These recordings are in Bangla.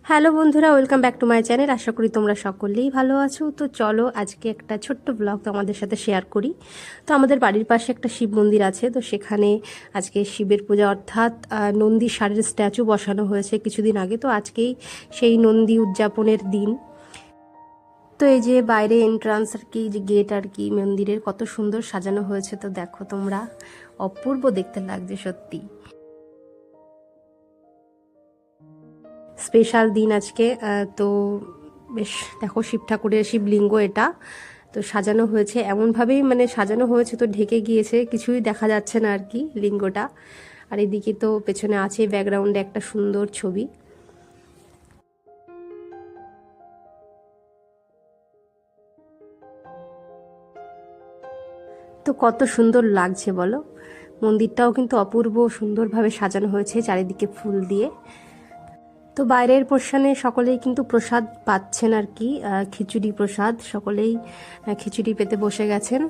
হ্যালো বন্ধুরা, welcome back to my channel. আশা করি তোমরা সকলেই ভালো আছো। তো চলো আজকে একটা ছোট্ট ব্লগ তোমাদের সাথে শেয়ার করি। তো আমাদের বাড়ির পাশে একটা শিব মন্দির আছে, তো সেখানে আজকে শিবের পূজা অর্থাৎ নন্দী ষাঁড়ের স্ট্যাচু বসানো হয়েছে কিছুদিন আগে। তো আজকেই সেই নন্দী উদযাপনের দিন। তো এই যে বাইরে এন্ট্রান্স আর কি, যে গেট আর কি মন্দিরের, কত সুন্দর সাজানো হয়েছে। তো দেখো তোমরা, অপূর্ব দেখতে লাগছে সত্যি। স্পেশাল দিন আজকে। তো বেশ দেখো, শিব ঠাকুরের শিবলিঙ্গ এটা। তো সাজানো হয়েছে এমনভাবেই, মানে সাজানো হয়েছে তো ঢেকে গিয়েছে, কিছুই দেখা যাচ্ছে না আর কি লিঙ্গটা। আর এদিকে তো পেছনে আছে ব্যাকগ্রাউন্ডে একটা সুন্দর ছবি। তো কত সুন্দর লাগছে বলো। মন্দিরটাও কিন্তু অপূর্ব সুন্দরভাবে সাজানো হয়েছে চারিদিকে ফুল দিয়ে। তো বাইরের পোর্শনে সকলেই কিন্তু প্রসাদ পাচ্ছেন আর কি, খিচুড়ি প্রসাদ। সকলেই খিচুড়ি পেতে বসে গেছেন।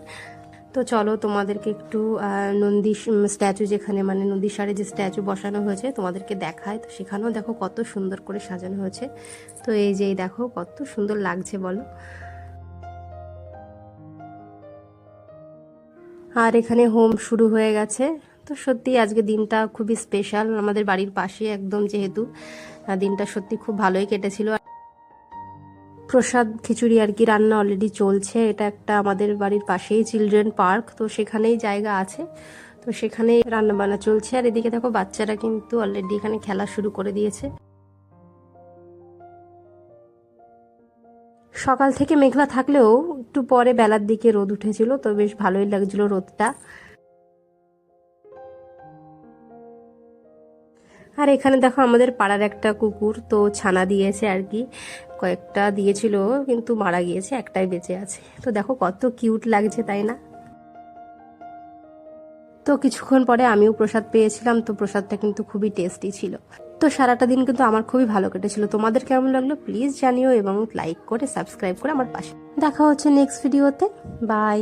তো চলো তোমাদেরকে একটু নন্দী স্ট্যাচু, যেখানে মানে নন্দী ষাঁড়ে যে স্ট্যাচু বসানো হয়েছে তোমাদেরকে দেখায়। তো সেখানেও দেখো কত সুন্দর করে সাজানো হয়েছে। তো এই যে দেখো কত সুন্দর লাগছে বলো। আর এখানে হোম শুরু হয়ে গেছে। তো সত্যি আজকে দিনটা খুবই স্পেশাল, আমাদের বাড়ির পাশে একদম, যেহেতু দিনটা সত্যি খুব ভালোই কেটেছিল। প্রসাদ খিচুড়ি আর কি রান্না অলরেডি চলছে। এটা একটা আমাদের বাড়ির পাশেই চিলড্রেন পার্ক, তো সেখানেই জায়গা আছে। তো সেখানেই রান্না বান্না চলছে। আর এদিকে দেখো বাচ্চারা কিন্তু অলরেডি এখানে খেলা শুরু করে দিয়েছে। সকাল থেকে মেঘলা থাকলেও একটু পরে বেলার দিকে রোদ উঠেছিল, তো বেশ ভালোই লাগছিল রোদটা। আর এখানে দেখো আমাদের পাড়ার একটা কুকুর তো ছানা দিয়েছে আর কি। কয়েকটা দিয়েছিল কিন্তু মারা গিয়েছে, একটাই বেঁচে আছে। তো দেখো কত কিউট লাগছে, তাই না? তো কিছুক্ষণ পরে আমিও প্রসাদ পেয়েছিলাম। তো প্রসাদটা কিন্তু খুবই টেস্টি ছিল। তো সারাটা দিন কিন্তু আমার খুবই ভালো কেটেছিল। তোমাদের কেমন লাগলো প্লিজ জানিও, এবং লাইক করে সাবস্ক্রাইব করে আমার পাশে। দেখা হচ্ছে নেক্সট ভিডিওতে। বাই।